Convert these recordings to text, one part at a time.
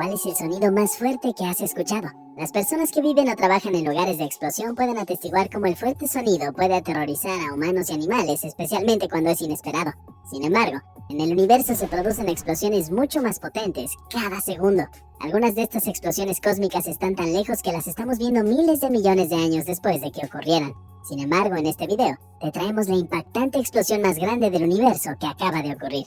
¿Cuál es el sonido más fuerte que has escuchado? Las personas que viven o trabajan en lugares de explosión pueden atestiguar cómo el fuerte sonido puede aterrorizar a humanos y animales, especialmente cuando es inesperado. Sin embargo, en el universo se producen explosiones mucho más potentes cada segundo. Algunas de estas explosiones cósmicas están tan lejos que las estamos viendo miles de millones de años después de que ocurrieran. Sin embargo, en este video, te traemos la impactante explosión más grande del universo que acaba de ocurrir.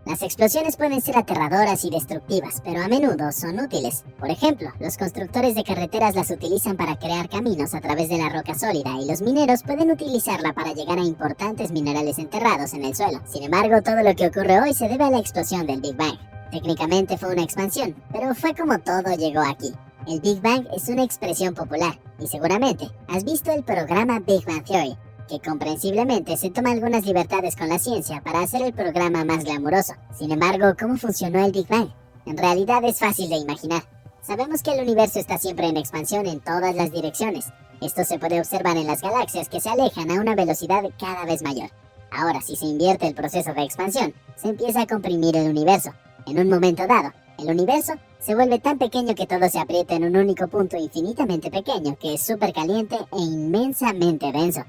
Las explosiones pueden ser aterradoras y destructivas, pero a menudo son útiles. Por ejemplo, los constructores de carreteras las utilizan para crear caminos a través de la roca sólida y los mineros pueden utilizarla para llegar a importantes minerales enterrados en el suelo. Sin embargo, todo lo que ocurre hoy se debe a la explosión del Big Bang. Técnicamente fue una expansión, pero fue como todo llegó aquí. El Big Bang es una expresión popular, y seguramente has visto el programa Big Bang Theory, que comprensiblemente se toma algunas libertades con la ciencia para hacer el programa más glamuroso. Sin embargo, ¿cómo funcionó el Big Bang? En realidad es fácil de imaginar. Sabemos que el universo está siempre en expansión en todas las direcciones. Esto se puede observar en las galaxias que se alejan a una velocidad cada vez mayor. Ahora, si se invierte el proceso de expansión, se empieza a comprimir el universo. En un momento dado, el universo se vuelve tan pequeño que todo se aprieta en un único punto infinitamente pequeño que es súper caliente e inmensamente denso.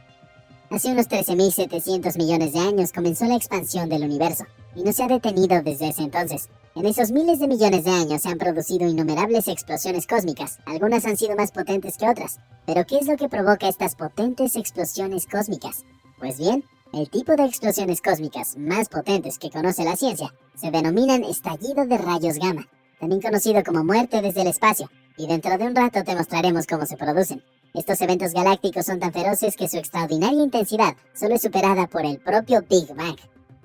Hace unos 13.700 millones de años comenzó la expansión del universo, y no se ha detenido desde ese entonces. En esos miles de millones de años se han producido innumerables explosiones cósmicas, algunas han sido más potentes que otras. Pero ¿qué es lo que provoca estas potentes explosiones cósmicas? Pues bien, el tipo de explosiones cósmicas más potentes que conoce la ciencia se denominan estallido de rayos gamma, también conocido como muerte desde el espacio, y dentro de un rato te mostraremos cómo se producen. Estos eventos galácticos son tan feroces que su extraordinaria intensidad solo es superada por el propio Big Bang.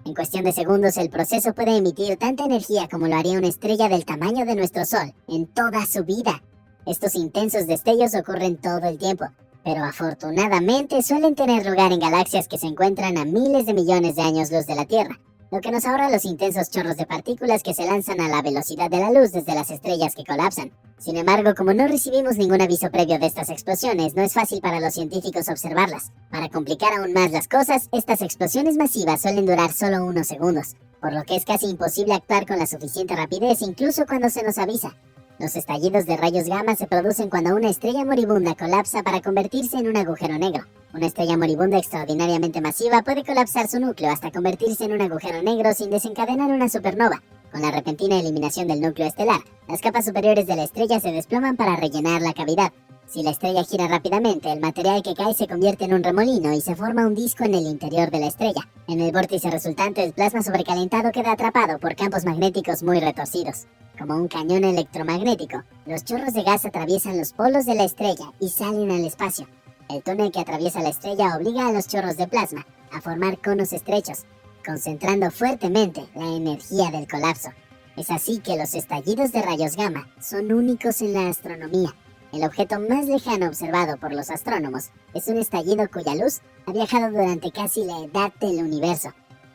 En cuestión de segundos, el proceso puede emitir tanta energía como lo haría una estrella del tamaño de nuestro Sol en toda su vida. Estos intensos destellos ocurren todo el tiempo, pero afortunadamente suelen tener lugar en galaxias que se encuentran a miles de millones de años luz de la Tierra, lo que nos ahorra los intensos chorros de partículas que se lanzan a la velocidad de la luz desde las estrellas que colapsan. Sin embargo, como no recibimos ningún aviso previo de estas explosiones, no es fácil para los científicos observarlas. Para complicar aún más las cosas, estas explosiones masivas suelen durar solo unos segundos, por lo que es casi imposible actuar con la suficiente rapidez incluso cuando se nos avisa. Los estallidos de rayos gamma se producen cuando una estrella moribunda colapsa para convertirse en un agujero negro. Una estrella moribunda extraordinariamente masiva puede colapsar su núcleo hasta convertirse en un agujero negro sin desencadenar una supernova. Con la repentina eliminación del núcleo estelar, las capas superiores de la estrella se desploman para rellenar la cavidad. Si la estrella gira rápidamente, el material que cae se convierte en un remolino y se forma un disco en el interior de la estrella. En el vórtice resultante, el plasma sobrecalentado queda atrapado por campos magnéticos muy retorcidos. Como un cañón electromagnético, los chorros de gas atraviesan los polos de la estrella y salen al espacio. El túnel que atraviesa la estrella obliga a los chorros de plasma a formar conos estrechos, concentrando fuertemente la energía del colapso. Es así que los estallidos de rayos gamma son únicos en la astronomía. El objeto más lejano observado por los astrónomos es un estallido cuya luz ha viajado durante casi la edad del universo.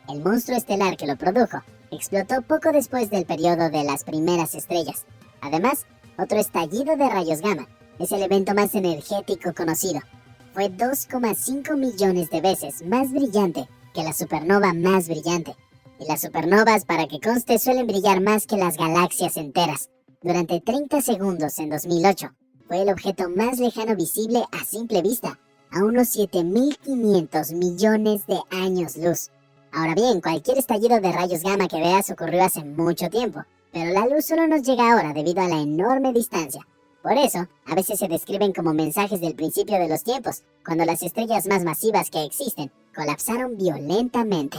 El monstruo estelar que lo produjo explotó poco después del periodo de las primeras estrellas. Además, otro estallido de rayos gamma es el evento más energético conocido. Fue 2,5 millones de veces más brillante que la supernova más brillante. Y las supernovas, para que conste, suelen brillar más que las galaxias enteras. Durante 30 segundos en 2008, fue el objeto más lejano visible a simple vista, a unos 7.500 millones de años luz. Ahora bien, cualquier estallido de rayos gamma que veas ocurrió hace mucho tiempo, pero la luz solo nos llega ahora debido a la enorme distancia. Por eso, a veces se describen como mensajes del principio de los tiempos, cuando las estrellas más masivas que existen colapsaron violentamente.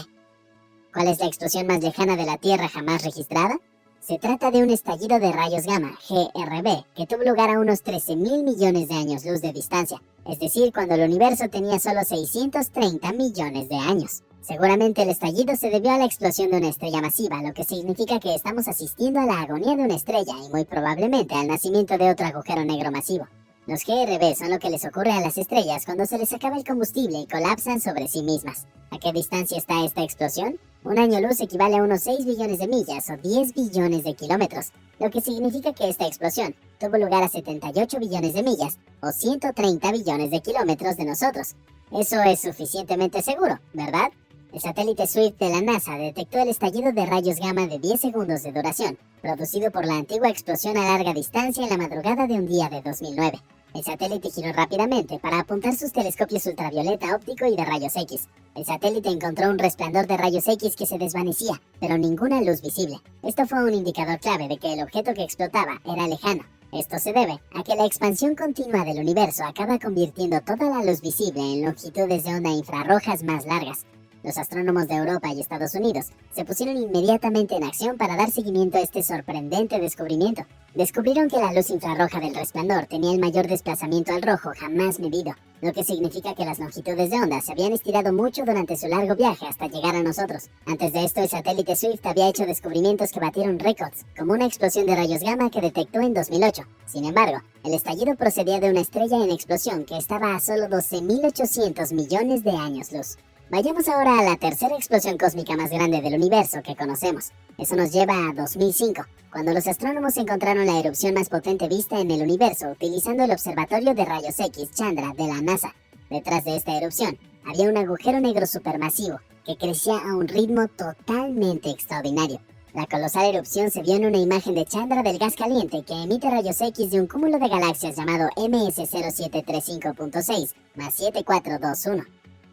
¿Cuál es la explosión más lejana de la Tierra jamás registrada? Se trata de un estallido de rayos gamma, GRB, que tuvo lugar a unos 13.000 millones de años luz de distancia, es decir, cuando el universo tenía solo 630 millones de años. Seguramente el estallido se debió a la explosión de una estrella masiva, lo que significa que estamos asistiendo a la agonía de una estrella y muy probablemente al nacimiento de otro agujero negro masivo. Los GRB son lo que les ocurre a las estrellas cuando se les acaba el combustible y colapsan sobre sí mismas. ¿A qué distancia está esta explosión? Un año luz equivale a unos 6 billones de millas o 10 billones de kilómetros, lo que significa que esta explosión tuvo lugar a 78 billones de millas o 130 billones de kilómetros de nosotros. Eso es suficientemente seguro, ¿verdad? El satélite Swift de la NASA detectó el estallido de rayos gamma de 10 segundos de duración, producido por la antigua explosión a larga distancia en la madrugada de un día de 2009. El satélite giró rápidamente para apuntar sus telescopios ultravioleta óptico y de rayos X. El satélite encontró un resplandor de rayos X que se desvanecía, pero ninguna luz visible. Esto fue un indicador clave de que el objeto que explotaba era lejano. Esto se debe a que la expansión continua del universo acaba convirtiendo toda la luz visible en longitudes de onda infrarrojas más largas. Los astrónomos de Europa y Estados Unidos se pusieron inmediatamente en acción para dar seguimiento a este sorprendente descubrimiento. Descubrieron que la luz infrarroja del resplandor tenía el mayor desplazamiento al rojo jamás medido, lo que significa que las longitudes de onda se habían estirado mucho durante su largo viaje hasta llegar a nosotros. Antes de esto, el satélite Swift había hecho descubrimientos que batieron récords, como una explosión de rayos gamma que detectó en 2008. Sin embargo, el estallido procedía de una estrella en explosión que estaba a solo 12.800 millones de años luz. Vayamos ahora a la tercera explosión cósmica más grande del universo que conocemos. Eso nos lleva a 2005, cuando los astrónomos encontraron la erupción más potente vista en el universo utilizando el Observatorio de Rayos X Chandra de la NASA. Detrás de esta erupción había un agujero negro supermasivo que crecía a un ritmo totalmente extraordinario. La colosal erupción se vio en una imagen de Chandra del gas caliente que emite rayos X de un cúmulo de galaxias llamado MS0735.6 más 7421.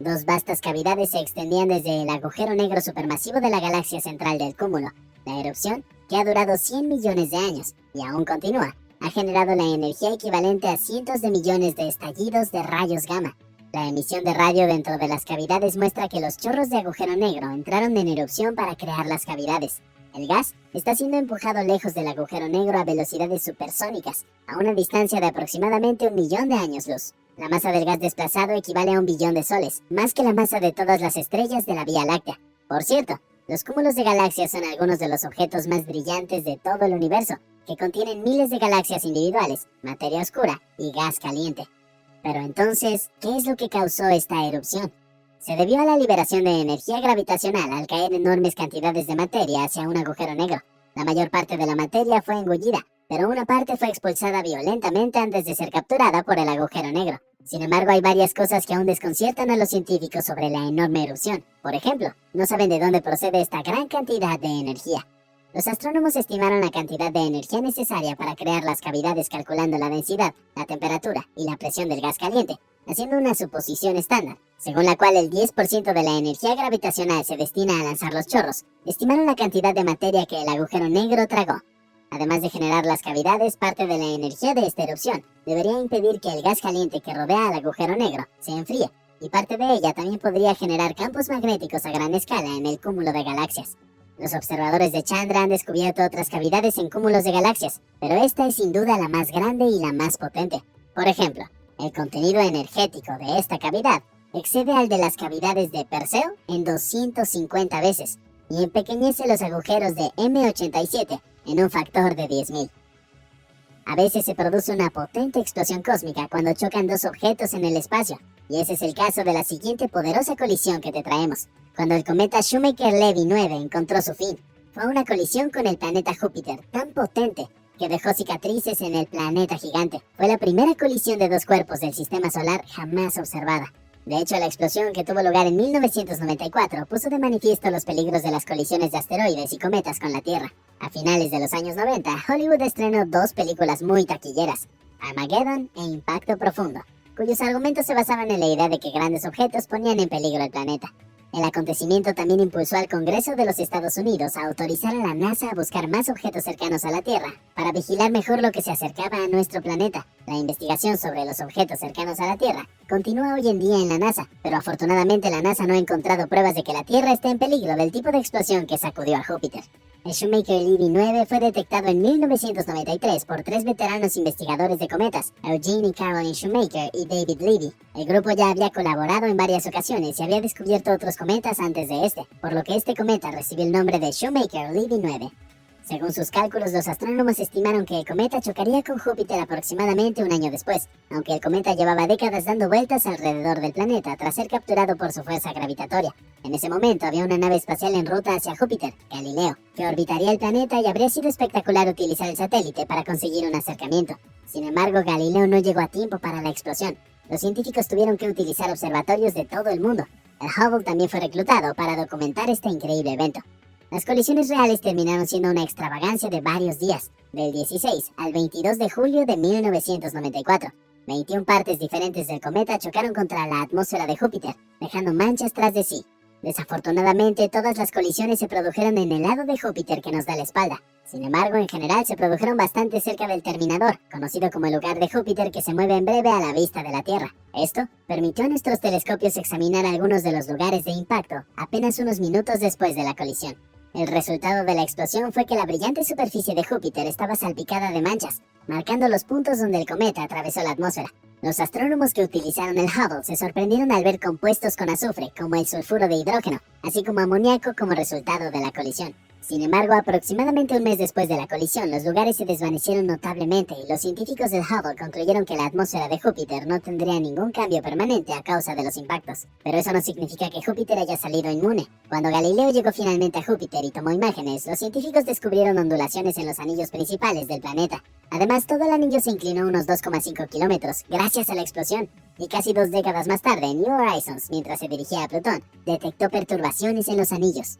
Dos vastas cavidades se extendían desde el agujero negro supermasivo de la galaxia central del cúmulo. La erupción, que ha durado 100 millones de años y aún continúa, ha generado la energía equivalente a cientos de millones de estallidos de rayos gamma. La emisión de radio dentro de las cavidades muestra que los chorros de agujero negro entraron en erupción para crear las cavidades. El gas está siendo empujado lejos del agujero negro a velocidades supersónicas, a una distancia de aproximadamente 1.000.000 de años luz. La masa del gas desplazado equivale a 1 billón de soles, más que la masa de todas las estrellas de la Vía Láctea. Por cierto, los cúmulos de galaxias son algunos de los objetos más brillantes de todo el universo, que contienen miles de galaxias individuales, materia oscura y gas caliente. Pero entonces, ¿qué es lo que causó esta erupción? Se debió a la liberación de energía gravitacional al caer enormes cantidades de materia hacia un agujero negro. La mayor parte de la materia fue engullida, pero una parte fue expulsada violentamente antes de ser capturada por el agujero negro. Sin embargo, hay varias cosas que aún desconciertan a los científicos sobre la enorme erupción. Por ejemplo, no saben de dónde procede esta gran cantidad de energía. Los astrónomos estimaron la cantidad de energía necesaria para crear las cavidades calculando la densidad, la temperatura y la presión del gas caliente, haciendo una suposición estándar, según la cual el 10% de la energía gravitacional se destina a lanzar los chorros. Estimaron la cantidad de materia que el agujero negro tragó. Además de generar las cavidades, parte de la energía de esta erupción debería impedir que el gas caliente que rodea al agujero negro se enfríe, y parte de ella también podría generar campos magnéticos a gran escala en el cúmulo de galaxias. Los observadores de Chandra han descubierto otras cavidades en cúmulos de galaxias, pero esta es sin duda la más grande y la más potente. Por ejemplo, el contenido energético de esta cavidad excede al de las cavidades de Perseo en 250 veces, y empequeñece los agujeros de M87 en un factor de 10.000. A veces se produce una potente explosión cósmica cuando chocan dos objetos en el espacio, y ese es el caso de la siguiente poderosa colisión que te traemos. Cuando el cometa Shoemaker-Levy 9 encontró su fin, fue una colisión con el planeta Júpiter tan potente que dejó cicatrices en el planeta gigante. Fue la primera colisión de dos cuerpos del sistema solar jamás observada. De hecho, la explosión que tuvo lugar en 1994 puso de manifiesto los peligros de las colisiones de asteroides y cometas con la Tierra. A finales de los años 90, Hollywood estrenó dos películas muy taquilleras, Armageddon e Impacto Profundo, cuyos argumentos se basaban en la idea de que grandes objetos ponían en peligro el planeta. El acontecimiento también impulsó al Congreso de los Estados Unidos a autorizar a la NASA a buscar más objetos cercanos a la Tierra para vigilar mejor lo que se acercaba a nuestro planeta. La investigación sobre los objetos cercanos a la Tierra continúa hoy en día en la NASA, pero afortunadamente la NASA no ha encontrado pruebas de que la Tierra esté en peligro del tipo de explosión que sacudió a Júpiter. El Shoemaker-Levy 9 fue detectado en 1993 por tres veteranos investigadores de cometas, Eugene y Caroline Shoemaker y David Levy. El grupo ya había colaborado en varias ocasiones y había descubierto otros cometas antes de este, por lo que este cometa recibió el nombre de Shoemaker-Levy 9. Según sus cálculos, los astrónomos estimaron que el cometa chocaría con Júpiter aproximadamente un año después, aunque el cometa llevaba décadas dando vueltas alrededor del planeta tras ser capturado por su fuerza gravitatoria. En ese momento había una nave espacial en ruta hacia Júpiter, Galileo, que orbitaría el planeta y habría sido espectacular utilizar el satélite para conseguir un acercamiento. Sin embargo, Galileo no llegó a tiempo para la explosión. Los científicos tuvieron que utilizar observatorios de todo el mundo. El Hubble también fue reclutado para documentar este increíble evento. Las colisiones reales terminaron siendo una extravagancia de varios días, del 16 al 22 de julio de 1994. 21 partes diferentes del cometa chocaron contra la atmósfera de Júpiter, dejando manchas tras de sí. Desafortunadamente, todas las colisiones se produjeron en el lado de Júpiter que nos da la espalda. Sin embargo, en general se produjeron bastante cerca del terminador, conocido como el lugar de Júpiter que se mueve en breve a la vista de la Tierra. Esto permitió a nuestros telescopios examinar algunos de los lugares de impacto apenas unos minutos después de la colisión. El resultado de la explosión fue que la brillante superficie de Júpiter estaba salpicada de manchas, marcando los puntos donde el cometa atravesó la atmósfera. Los astrónomos que utilizaron el Hubble se sorprendieron al ver compuestos con azufre, como el sulfuro de hidrógeno, así como amoníaco como resultado de la colisión. Sin embargo, aproximadamente un mes después de la colisión, los lugares se desvanecieron notablemente y los científicos del Hubble concluyeron que la atmósfera de Júpiter no tendría ningún cambio permanente a causa de los impactos. Pero eso no significa que Júpiter haya salido inmune. Cuando Galileo llegó finalmente a Júpiter y tomó imágenes, los científicos descubrieron ondulaciones en los anillos principales del planeta. Además, todo el anillo se inclinó unos 2,5 kilómetros gracias a la explosión. Y casi 2 décadas más tarde, New Horizons, mientras se dirigía a Plutón, detectó perturbaciones en los anillos.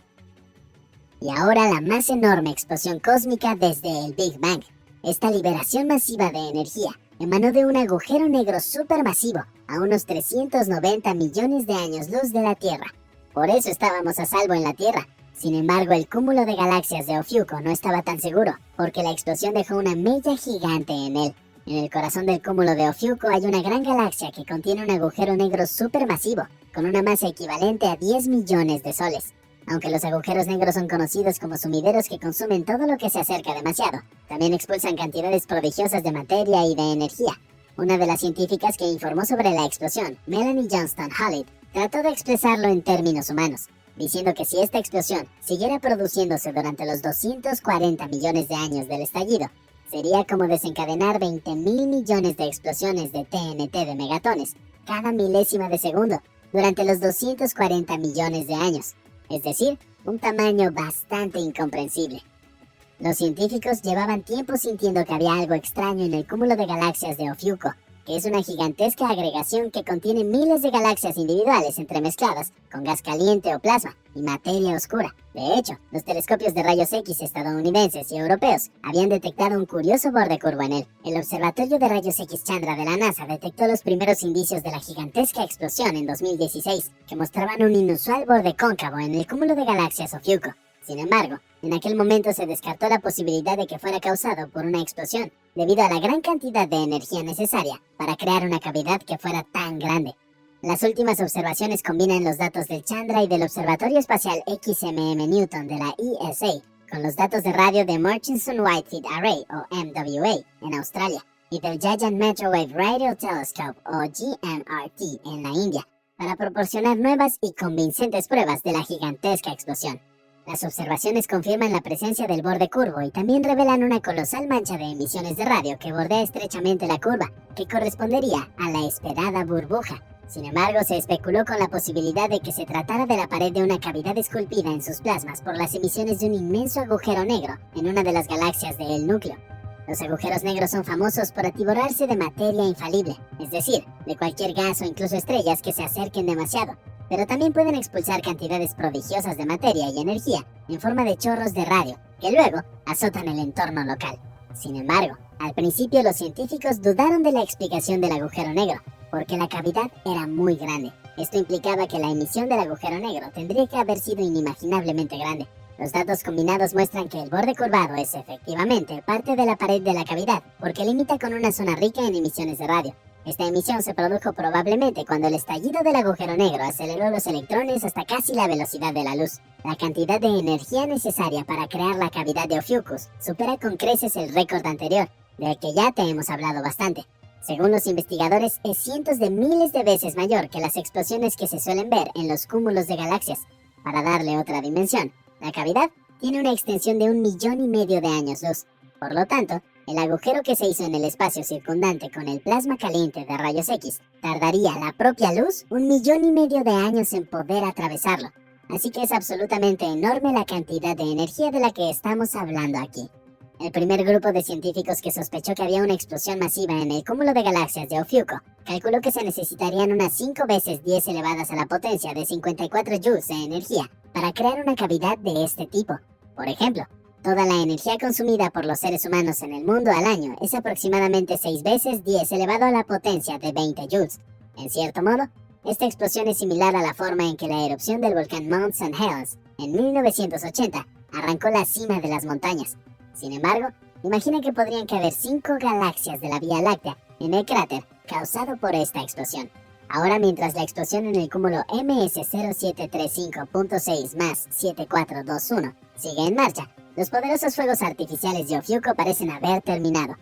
Y ahora la más enorme explosión cósmica desde el Big Bang. Esta liberación masiva de energía emanó de un agujero negro supermasivo a unos 390 millones de años luz de la Tierra. Por eso estábamos a salvo en la Tierra. Sin embargo, el cúmulo de galaxias de Ofiuco no estaba tan seguro, porque la explosión dejó una mella gigante en él. En el corazón del cúmulo de Ofiuco hay una gran galaxia que contiene un agujero negro supermasivo, con una masa equivalente a 10 millones de soles. Aunque los agujeros negros son conocidos como sumideros que consumen todo lo que se acerca demasiado, también expulsan cantidades prodigiosas de materia y de energía. Una de las científicas que informó sobre la explosión, Melanie Johnston Hullett, trató de expresarlo en términos humanos, diciendo que si esta explosión siguiera produciéndose durante los 240 millones de años del estallido, sería como desencadenar 20.000 millones de explosiones de TNT de megatones cada milésima de segundo durante los 240 millones de años. Es decir, un tamaño bastante incomprensible. Los científicos llevaban tiempo sintiendo que había algo extraño en el cúmulo de galaxias de Ofiuco, que es una gigantesca agregación que contiene miles de galaxias individuales entremezcladas con gas caliente o plasma y materia oscura. De hecho, los telescopios de rayos X estadounidenses y europeos habían detectado un curioso borde curvo en él. El Observatorio de Rayos X Chandra de la NASA detectó los primeros indicios de la gigantesca explosión en 2016, que mostraban un inusual borde cóncavo en el cúmulo de galaxias Ofiuco. Sin embargo, en aquel momento se descartó la posibilidad de que fuera causado por una explosión, debido a la gran cantidad de energía necesaria para crear una cavidad que fuera tan grande. Las últimas observaciones combinan los datos del Chandra y del Observatorio Espacial XMM Newton de la ESA con los datos de radio de Murchison Whitehead Array o MWA en Australia y del Giant Microwave Radio Telescope o GMRT en la India para proporcionar nuevas y convincentes pruebas de la gigantesca explosión. Las observaciones confirman la presencia del borde curvo y también revelan una colosal mancha de emisiones de radio que bordea estrechamente la curva, que correspondería a la esperada burbuja. Sin embargo, se especuló con la posibilidad de que se tratara de la pared de una cavidad esculpida en sus plasmas por las emisiones de un inmenso agujero negro en una de las galaxias del núcleo. Los agujeros negros son famosos por atiborrarse de materia infalible, es decir, de cualquier gas o incluso estrellas que se acerquen demasiado, pero también pueden expulsar cantidades prodigiosas de materia y energía en forma de chorros de radio, que luego azotan el entorno local. Sin embargo, al principio los científicos dudaron de la explicación del agujero negro, porque la cavidad era muy grande. Esto implicaba que la emisión del agujero negro tendría que haber sido inimaginablemente grande. Los datos combinados muestran que el borde curvado es efectivamente parte de la pared de la cavidad, porque limita con una zona rica en emisiones de radio. Esta emisión se produjo probablemente cuando el estallido del agujero negro aceleró los electrones hasta casi la velocidad de la luz. La cantidad de energía necesaria para crear la cavidad de Ophiuchus supera con creces el récord anterior, del que ya te hemos hablado bastante. Según los investigadores, es cientos de miles de veces mayor que las explosiones que se suelen ver en los cúmulos de galaxias. Para darle otra dimensión, la cavidad tiene una extensión de 1,5 millones de años luz. Por lo tanto, el agujero que se hizo en el espacio circundante con el plasma caliente de rayos X tardaría la propia luz 1,5 millones de años en poder atravesarlo. Así que es absolutamente enorme la cantidad de energía de la que estamos hablando aquí. El primer grupo de científicos que sospechó que había una explosión masiva en el cúmulo de galaxias de Ofiuco calculó que se necesitarían unas 5 veces 10 elevadas a la potencia de 54 joules de energía para crear una cavidad de este tipo. Por ejemplo, toda la energía consumida por los seres humanos en el mundo al año es aproximadamente 6 veces 10 elevado a la potencia de 20 joules. En cierto modo, esta explosión es similar a la forma en que la erupción del volcán Mount St. Helens en 1980 arrancó la cima de las montañas. Sin embargo, imagina que podrían caber 5 galaxias de la Vía Láctea en el cráter causado por esta explosión. Ahora, mientras la explosión en el cúmulo MS0735.6+7421 sigue en marcha, los poderosos fuegos artificiales de Ofiuco parecen haber terminado.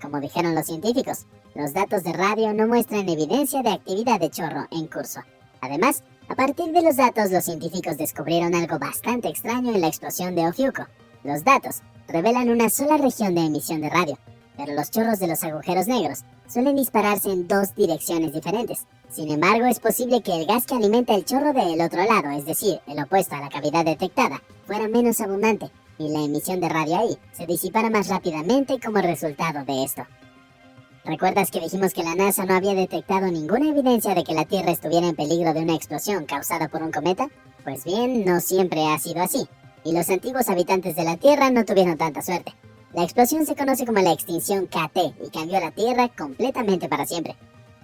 Como dijeron los científicos, los datos de radio no muestran evidencia de actividad de chorro en curso. Además, a partir de los datos, los científicos descubrieron algo bastante extraño en la explosión de Ofiuco. Los datos revelan una sola región de emisión de radio, pero los chorros de los agujeros negros suelen dispararse en 2 direcciones diferentes. Sin embargo, es posible que el gas que alimenta el chorro del otro lado, es decir, el opuesto a la cavidad detectada, fuera menos abundante, y la emisión de radio ahí se disipara más rápidamente como resultado de esto. ¿Recuerdas que dijimos que la NASA no había detectado ninguna evidencia de que la Tierra estuviera en peligro de una explosión causada por un cometa? Pues bien, no siempre ha sido así, y los antiguos habitantes de la Tierra no tuvieron tanta suerte. La explosión se conoce como la extinción KT y cambió la Tierra completamente para siempre.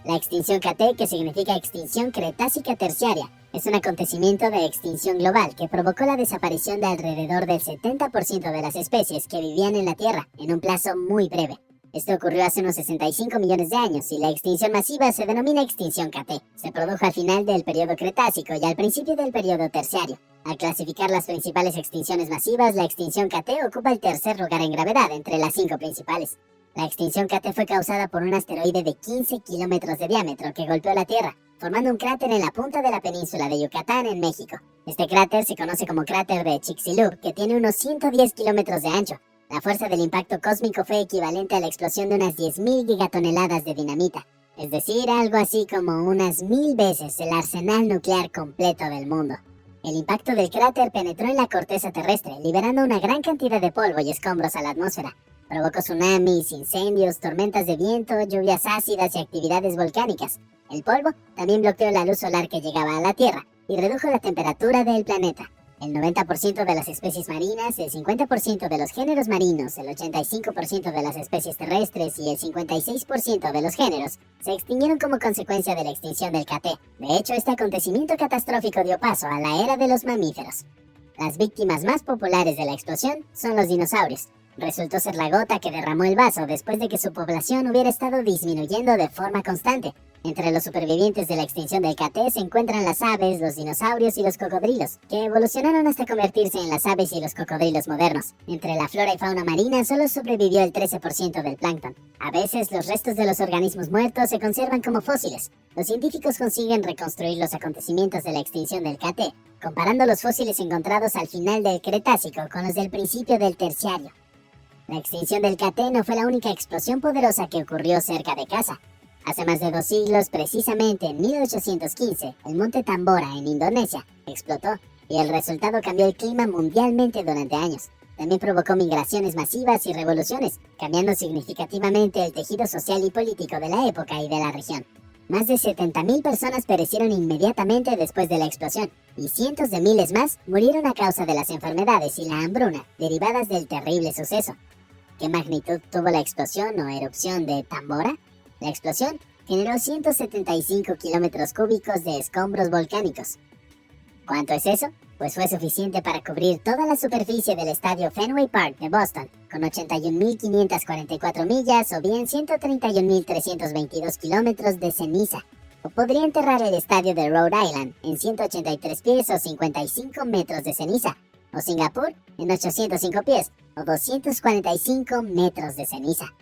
La extinción KT, que significa extinción cretácica terciaria, es un acontecimiento de extinción global que provocó la desaparición de alrededor del 70% de las especies que vivían en la Tierra en un plazo muy breve. Esto ocurrió hace unos 65 millones de años y la extinción masiva se denomina extinción KT. Se produjo al final del periodo Cretácico y al principio del periodo Terciario. Al clasificar las principales extinciones masivas, la extinción KT ocupa el tercer lugar en gravedad entre las 5 principales. La extinción KT fue causada por un asteroide de 15 kilómetros de diámetro que golpeó la Tierra, formando un cráter en la punta de la península de Yucatán, en México. Este cráter se conoce como cráter de Chicxulub, que tiene unos 110 kilómetros de ancho. La fuerza del impacto cósmico fue equivalente a la explosión de unas 10.000 gigatoneladas de dinamita, es decir, algo así como unas 1000 veces el arsenal nuclear completo del mundo. El impacto del cráter penetró en la corteza terrestre, liberando una gran cantidad de polvo y escombros a la atmósfera. Provocó tsunamis, incendios, tormentas de viento, lluvias ácidas y actividades volcánicas. El polvo también bloqueó la luz solar que llegaba a la Tierra y redujo la temperatura del planeta. El 90% de las especies marinas, el 50% de los géneros marinos, el 85% de las especies terrestres y el 56% de los géneros se extinguieron como consecuencia de la extinción del KT. De hecho, este acontecimiento catastrófico dio paso a la era de los mamíferos. Las víctimas más populares de la explosión son los dinosaurios. Resultó ser la gota que derramó el vaso después de que su población hubiera estado disminuyendo de forma constante. Entre los supervivientes de la extinción del KT se encuentran las aves, los dinosaurios y los cocodrilos, que evolucionaron hasta convertirse en las aves y los cocodrilos modernos. Entre la flora y fauna marina solo sobrevivió el 13% del plancton. A veces los restos de los organismos muertos se conservan como fósiles. Los científicos consiguen reconstruir los acontecimientos de la extinción del KT, comparando los fósiles encontrados al final del Cretácico con los del principio del Terciario. La extinción del KT no fue la única explosión poderosa que ocurrió cerca de casa. Hace más de 2 siglos, precisamente en 1815, el monte Tambora en Indonesia explotó y el resultado cambió el clima mundialmente durante años. También provocó migraciones masivas y revoluciones, cambiando significativamente el tejido social y político de la época y de la región. Más de 70.000 personas perecieron inmediatamente después de la explosión y cientos de miles más murieron a causa de las enfermedades y la hambruna derivadas del terrible suceso. ¿Qué magnitud tuvo la explosión o erupción de Tambora? La explosión generó 175 kilómetros cúbicos de escombros volcánicos. ¿Cuánto es eso? Pues fue suficiente para cubrir toda la superficie del estadio Fenway Park de Boston, con 81.544 millas o bien 131.322 kilómetros de ceniza. O podría enterrar el estadio de Rhode Island en 183 pies o 55 metros de ceniza, o Singapur en 805 pies o 245 metros de ceniza.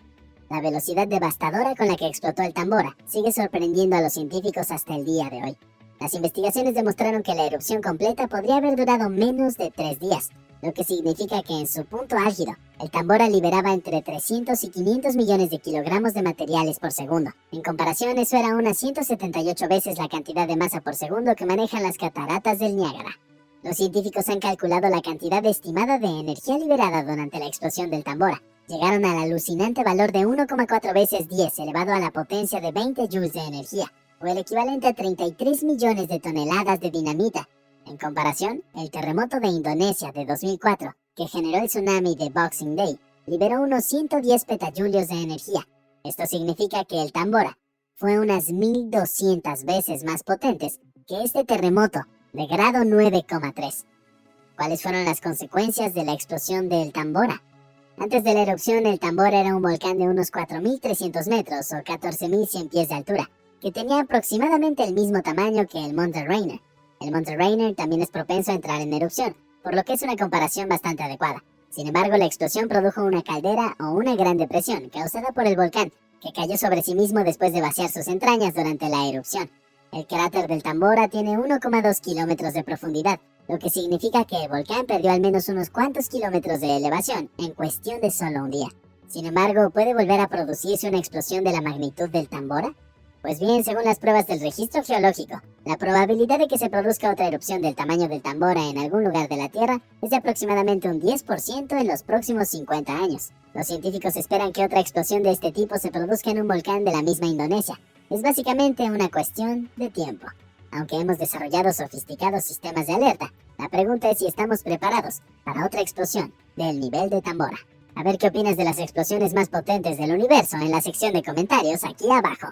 La velocidad devastadora con la que explotó el Tambora sigue sorprendiendo a los científicos hasta el día de hoy. Las investigaciones demostraron que la erupción completa podría haber durado menos de 3 días, lo que significa que en su punto álgido, el Tambora liberaba entre 300 y 500 millones de kilogramos de materiales por segundo. En comparación, eso era unas 178 veces la cantidad de masa por segundo que manejan las cataratas del Niágara. Los científicos han calculado la cantidad estimada de energía liberada durante la explosión del Tambora, llegaron al alucinante valor de 1,4 veces 10 elevado a la potencia de 20 joules de energía, o el equivalente a 33 millones de toneladas de dinamita. En comparación, el terremoto de Indonesia de 2004, que generó el tsunami de Boxing Day, liberó unos 110 petajulios de energía. Esto significa que el Tambora fue unas 1200 veces más potentes que este terremoto de grado 9,3. ¿Cuáles fueron las consecuencias de la explosión del Tambora? Antes de la erupción, el Tambora era un volcán de unos 4.300 metros o 14.100 pies de altura, que tenía aproximadamente el mismo tamaño que el Monte Rainier. El Monte Rainier también es propenso a entrar en erupción, por lo que es una comparación bastante adecuada. Sin embargo, la explosión produjo una caldera o una gran depresión causada por el volcán, que cayó sobre sí mismo después de vaciar sus entrañas durante la erupción. El cráter del Tambora tiene 1,2 kilómetros de profundidad, lo que significa que el volcán perdió al menos unos cuantos kilómetros de elevación en cuestión de solo un día. Sin embargo, ¿puede volver a producirse una explosión de la magnitud del Tambora? Pues bien, según las pruebas del registro geológico, la probabilidad de que se produzca otra erupción del tamaño del Tambora en algún lugar de la Tierra es de aproximadamente un 10% en los próximos 50 años. Los científicos esperan que otra explosión de este tipo se produzca en un volcán de la misma Indonesia. Es básicamente una cuestión de tiempo. Aunque hemos desarrollado sofisticados sistemas de alerta, la pregunta es si estamos preparados para otra explosión del nivel de Tambora. A ver qué opinas de las explosiones más potentes del universo en la sección de comentarios aquí abajo.